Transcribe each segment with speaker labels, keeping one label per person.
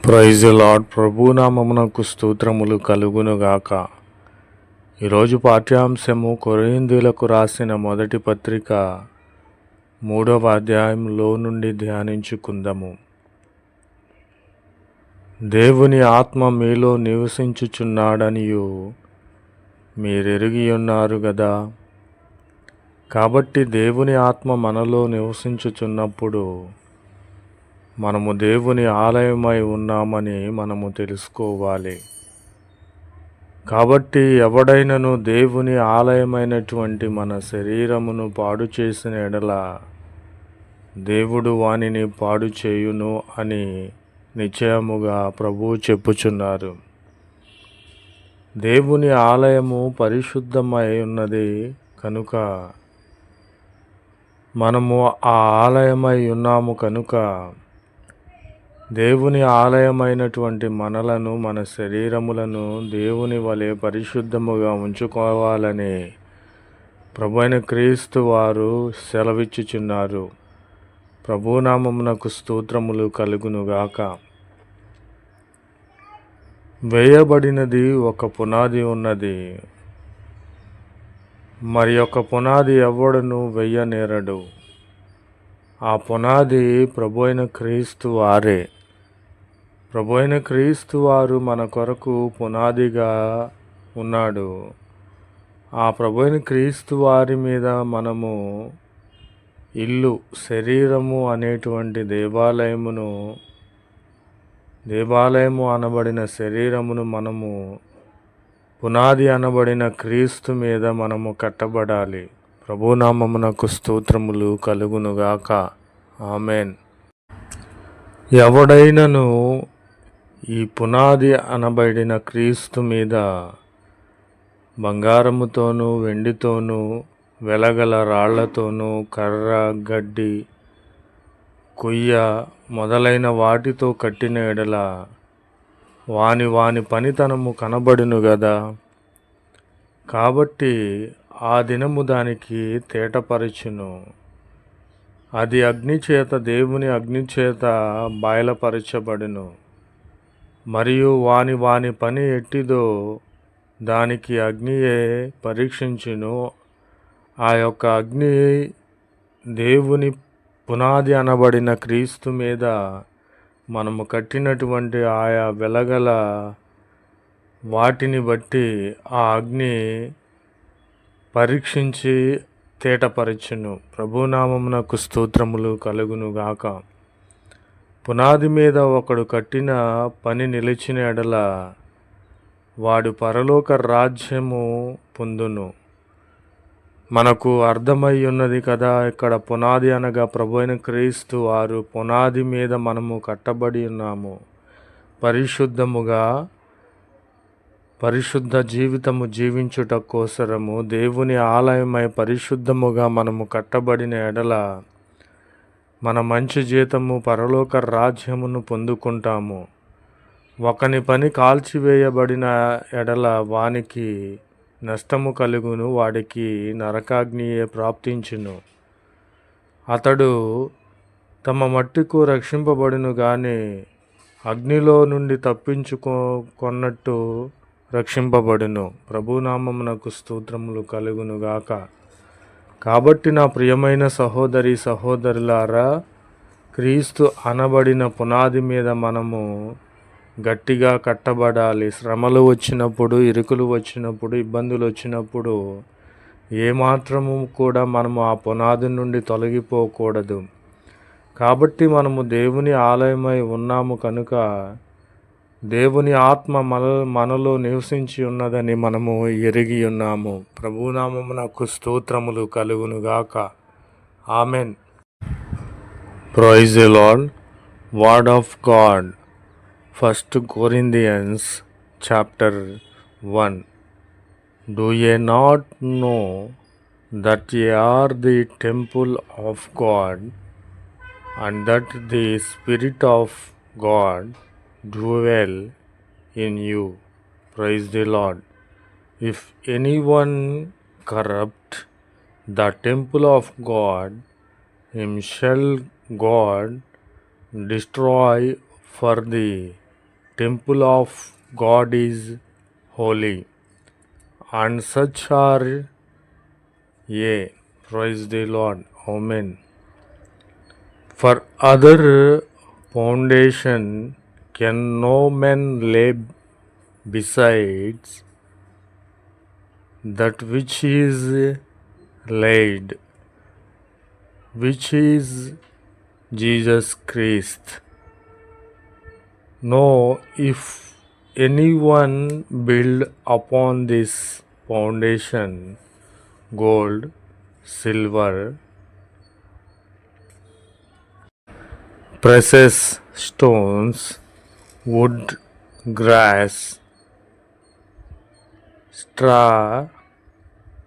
Speaker 1: Praise the lord. ప్రభునామమునకు స్తోత్రములు కలుగునుగాక. ఈరోజు పాఠ్యాంశము కొరింథీయులకు రాసిన మొదటి పత్రిక 3వ అధ్యాయంలో నుండి ధ్యానించుకుందాము. దేవుని ఆత్మ మీలో నివసించుచున్నాడనియు మీరెరిగి ఉన్నారు గదా. కాబట్టి దేవుని ఆత్మ మనలో నివసించుచున్నప్పుడు మనము దేవుని ఆలయమై ఉన్నామని మనము తెలుసుకోవాలి. కాబట్టి ఎవడైనను దేవుని ఆలయమైనటువంటి మన శరీరమును పాడు చేసిన ఎడల దేవుడు వానిని పాడు చేయును అని నిశ్చయముగా ప్రభువు చెప్పుచున్నారు. దేవుని ఆలయము పరిశుద్ధమై ఉన్నది కనుక మనము ఆ ఆలయమై ఉన్నాము కనుక దేవుని ఆలయమైనటువంటి మనలను, మన శరీరములను దేవుని వలె పరిశుద్ధముగా ఉంచుకోవాలని ప్రభువైన క్రీస్తు వారు సెలవిచ్చుచున్నారు. ప్రభునామమునకు స్తోత్రములు కలుగునుగాక. వేయబడినది ఒక పునాది ఉన్నది, మరి ఒక పునాది ఎవడును వేయనేరడు. ఆ పునాది ప్రభువైన క్రీస్తు వారే. ప్రభువైన క్రీస్తు వారు మన కొరకు పునాదిగా ఉన్నాడు. ఆ ప్రభువైన క్రీస్తు వారి మీద మనము ఇల్లు, శరీరము అనేటువంటి దేవాలయము అనబడిన శరీరమును మనము పునాది అనబడిన క్రీస్తు మీద మనము కట్టబడాలి. ప్రభునామమునకు స్తోత్రములు కలుగునుగాక. ఆమెన్. ఎవడైనను ఈ పునాది అనబడిన క్రీస్తు మీద బంగారముతోనూ, వెండితోనూ, వెలగల రాళ్లతోనూ, కర్ర, గడ్డి, కొయ్య మొదలైన వాటితో కట్టిన ఎడల వాని పనితనము కనబడును గదా. కాబట్టి ఆ దినము దానికి తేటపరచును. అది అగ్నిచేత, దేవుని అగ్నిచేత బయలుపరచబడును. మరియు వాని పని ఎట్టిదో దానికి అగ్నియే పరీక్షించును. ఆ యొక్క అగ్ని దేవుని పునాది అనబడిన క్రీస్తు మీద మనము కట్టినటువంటి ఆయా వెలగల వాటిని బట్టి ఆ అగ్ని పరీక్షించి తేటపరచును. ప్రభునామమునకు స్తోత్రములు కలుగునుగాక. పునాది మీద ఒకడు కట్టిన పని నిలిచిన ఎడల వాడు పరలోక రాజ్యము పొందును. మనకు అర్థమై ఉన్నది కదా, ఇక్కడ పునాది అనగా ప్రభువైన క్రీస్తు వారు. పునాది మీద మనము కట్టబడి ఉన్నాము. పరిశుద్ధ జీవితము జీవించుట కోసరము దేవుని ఆలయమై పరిశుద్ధముగా మనము కట్టబడిన ఎడల మన మంచి జీతము పరలోక రాజ్యమును పొందుకుంటాము. ఒకని పని కాల్చివేయబడిన ఎడల వానికి నష్టము కలుగును, వాడికి నరకాగ్నియే ప్రాప్తించును. అతడు తమ మట్టుకు రక్షింపబడును గాని అగ్నిలో నుండి తప్పించుకొన్నట్టు రక్షింపబడును. ప్రభునామమునకు స్తోత్రములు కలుగునుగాక. కాబట్టి నా ప్రియమైన సహోదరి సహోదరులారా, క్రీస్తు అనబడిన పునాది మీద మనము గట్టిగా కట్టబడాలి. శ్రమలు వచ్చినప్పుడు, ఇరుకులు వచ్చినప్పుడు, ఇబ్బందులు వచ్చినప్పుడు ఏమాత్రము కూడా మనము ఆ పునాది నుండి తొలగిపోకూడదు. కాబట్టి మనము దేవుని ఆలయమై ఉన్నాము కనుక దేవుని ఆత్మ మనలో నివసించి ఉన్నదని మనము ఎరిగి ఉన్నాము. ప్రభునామమునకు స్తోత్రములు కలుగునుగాక. Amen. Praise the Lord. Word of God. 1 Corinthians chapter 1. Do ye not know that ye are the temple of God, and that the Spirit of God dwell in you? Praise the Lord. If anyone corrupt the temple of God, him shall God destroy, for the temple of God is holy, and such are ye. Praise the Lord. Amen. For other foundation can no man lay besides that which is laid, which is Jesus Christ. No, if anyone build upon this foundation gold, silver, precious stones, wood, grass, straw,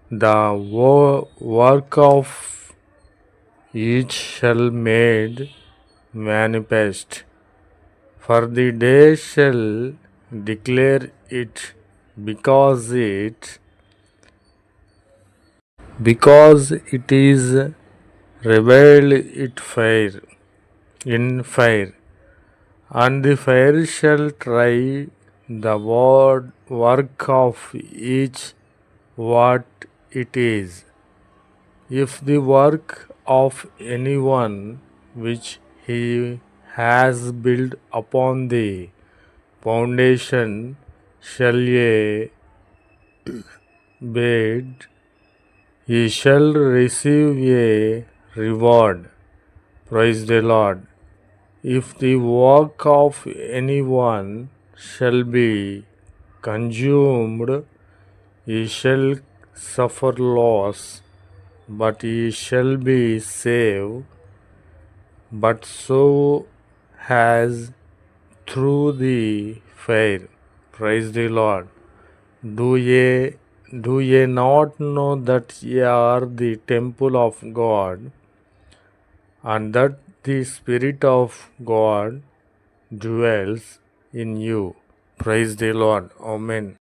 Speaker 1: the work of each shall made manifest, for the day shall declare it, because it is revealed in fire, and the fire shall try the work of each what it is. If the work of anyone which he has built upon the foundation shall ye bed, he shall receive a reward. Praise the Lord. If the work of anyone shall be consumed, he shall suffer loss, but he shall be saved, but so has through the fire. Praise the Lord. Do ye not know that ye are the temple of God, and that the Spirit of God dwells in you? Praise the Lord. Amen.